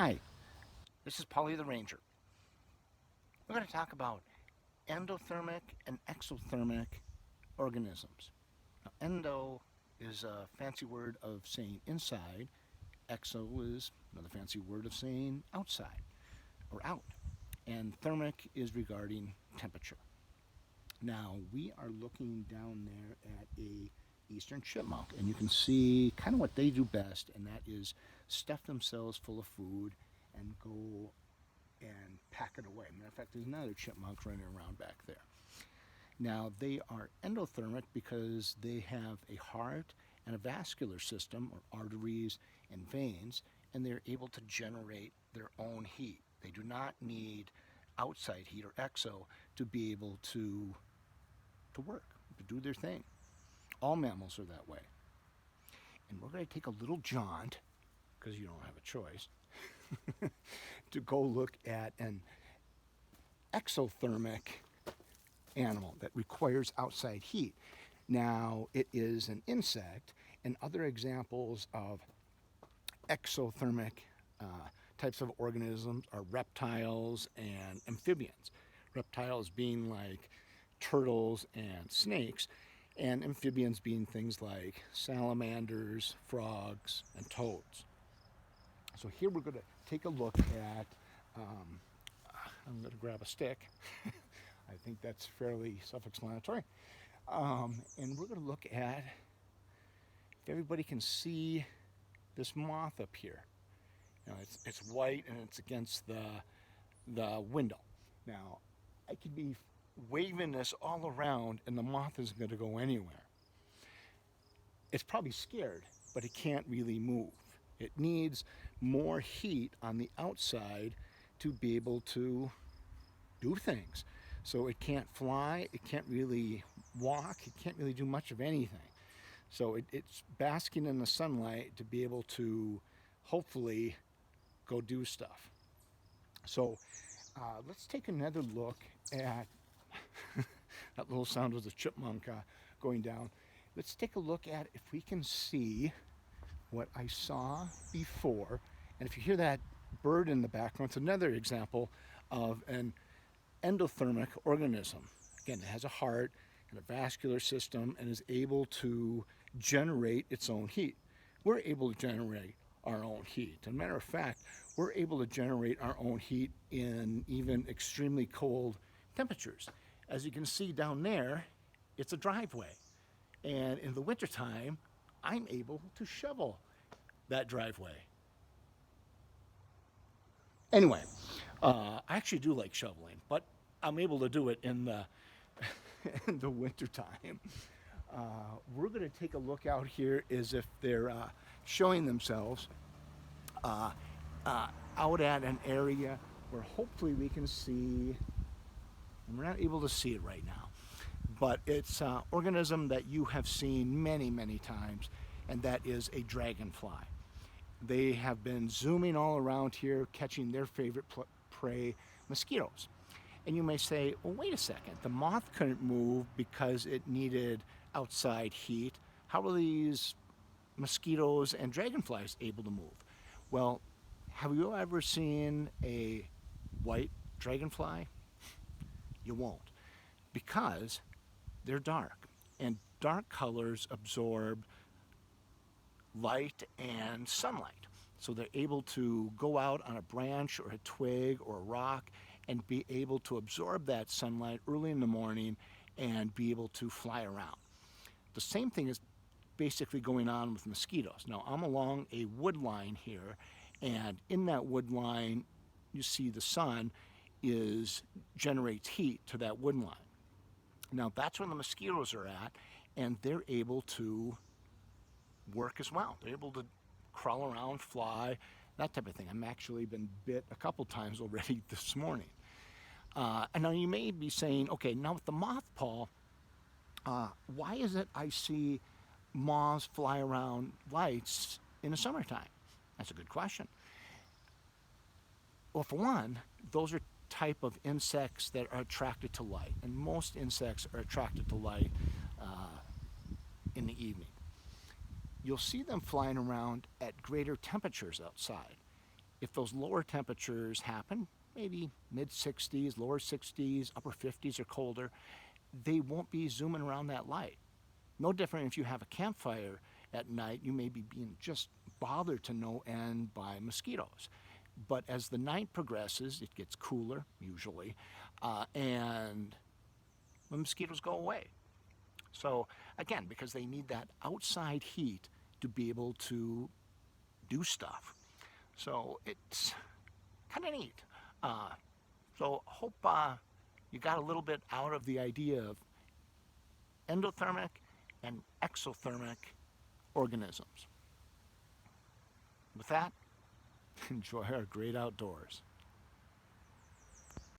Hi, this is Polly the Ranger. We're going to talk about endothermic and exothermic organisms. Now, endo is a fancy word of saying inside, exo is another fancy word of saying outside or out, and thermic is regarding temperature. Now, we are looking down there at a eastern chipmunk, and you can see kind of what they do best, and that is stuff themselves full of food and go and pack it away. Matter of fact, there's another chipmunk running around back there. Now, they are endothermic because they have a heart and a vascular system, or arteries and veins, and they're able to generate their own heat. They do not need outside heat or exo to be able to work, to do their thing. All mammals are that way. And we're going to take a little jaunt, because you don't have a choice, to go look at an exothermic animal that requires outside heat. Now, it is an insect, and other examples of exothermic types of organisms are reptiles and amphibians. Reptiles being like turtles and snakes, and amphibians being things like salamanders, frogs, and toads. So here we're going to take a look at, I'm going to grab a stick. I think that's fairly self-explanatory. And we're going to look at if everybody can see this moth up here. You know, it's white and it's against the window. Now, I could be waving this all around and the moth isn't going to go anywhere. It's probably scared, but it can't really move. It needs more heat on the outside to be able to do things. So it can't fly, it can't really walk, it can't really do much of anything. So it's basking in the sunlight to be able to hopefully go do stuff. So let's take another look at that little sound was a chipmunk going down. Let's take a look at if we can see what I saw before. And if you hear that bird in the background, it's another example of an endothermic organism. Again, it has a heart and a vascular system and is able to generate its own heat. We're able to generate our own heat. As a matter of fact, we're able to generate our own heat in even extremely cold temperatures. As you can see down there, it's a driveway. And in the wintertime, I'm able to shovel that driveway. Anyway, I actually do like shoveling, but I'm able to do it in the in the wintertime. We're going to take a look out here as if they're showing themselves out at an area where hopefully we can see, and we're not able to see it right now, but it's an organism that you have seen many, many times, and that is a dragonfly. They have been zooming all around here, catching their favorite prey, mosquitoes. And you may say, well, wait a second, the moth couldn't move because it needed outside heat. How are these mosquitoes and dragonflies able to move? Well, have you ever seen a white dragonfly? You won't, because they're dark, and dark colors absorb light and sunlight. So they're able to go out on a branch or a twig or a rock and be able to absorb that sunlight early in the morning and be able to fly around. The same thing is basically going on with mosquitoes. Now, I'm along a wood line here, and in that wood line, you see the sun generates heat to that wood line. Now, that's where the mosquitoes are at, and they're able to work as well. They're able to crawl around, fly, that type of thing. I've actually been bit a couple times already this morning. And now you may be saying, okay, now with the moth, Paul, why is it I see moths fly around lights in the summertime? That's a good question. Well, for one, those are type of insects that are attracted to light, and most insects are attracted to light in the evening. You'll see them flying around at greater temperatures outside. if those lower temperatures happen, maybe mid 60s, lower 60s, upper 50s or colder, they won't be zooming around that light. No different if you have a campfire at night, you may be being just bothered to no end by mosquitoes. But as the night progresses, it gets cooler, usually, and the mosquitoes go away. So, again, because they need that outside heat to be able to do stuff. So, it's kind of neat. Uh, so, hope you got a little bit out of the idea of endothermic and exothermic organisms. With that, enjoy our great outdoors.